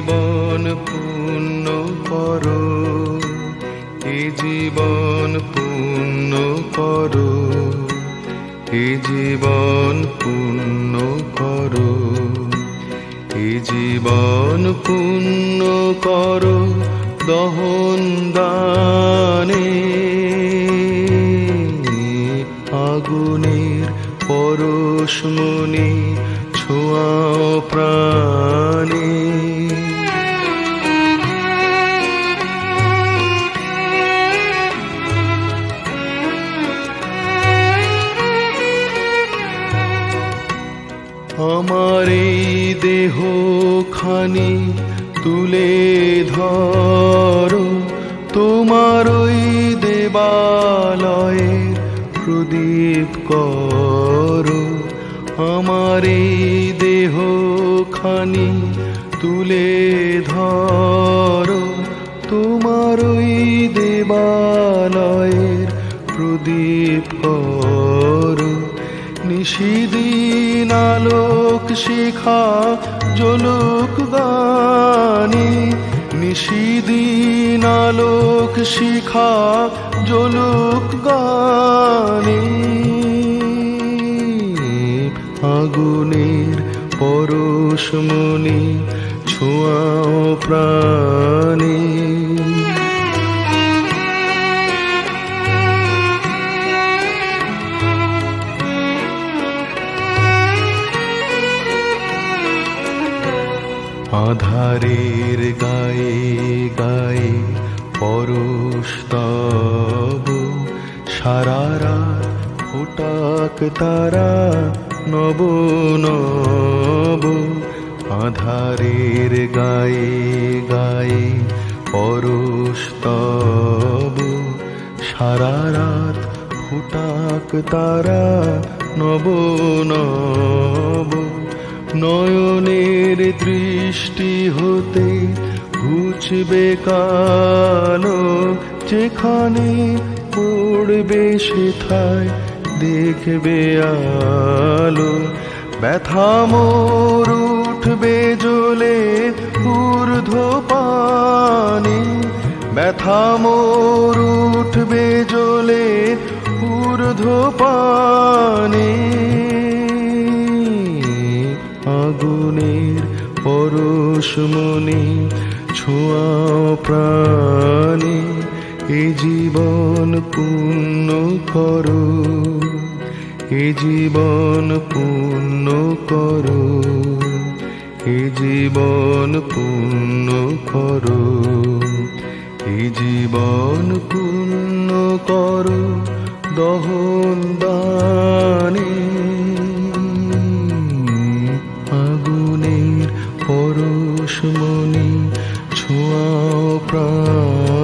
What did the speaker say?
জীবন পূর্ণ করো, এ জীবন পূর্ণ করো, এ জীবন পূর্ণ করো, এ জীবন পূর্ণ করো দহন দানে। আগুনের পরশমণি ছোঁয়াও প্রাণে। আমার এই দেহ খানি তুলে ধরো, তোমার ওই দেবালয়ের প্রদীপ করো। আমার এই দেহ খানি তুলে ধরো, তোমার ওই দেবালয়ের প্রদীপ করো। নিশিদিন আলোক শিখা জ্বলুক গানে, নিশিদিন আলোক শিখা জ্বলুক গানে। আগুনের পরশমণি ছোঁয়াও প্রাণে। আধারের গায়ে গায়ে পরশ তব, সারা রাত ফোটাক তারা নব নব। আধারের গায়ে গায়ে পরশ তব, সারা রাত ফোটাক তারা নব নব। নয়নের দৃষ্টি হতে ঘুচবে কালো, যেখানে পড়বে সেথায় দেখবে আলো। ব্যথা মোর উঠবে জ্বলে ঊর্ধ্ব পানে, ব্যথা মোর উঠবে জ্বলে ঊর্ধ্ব পানে। আগুনের পরশমণি ছোঁয়াও প্রাণে। এ জীবন পূর্ণ করো, এ জীবন পূর্ণ করো, এ জীবন পূর্ণ করো, এ জীবন পূর্ণ করো দহন দানে। আগুনের পরশমণি ছোঁয়াও প্রাণ।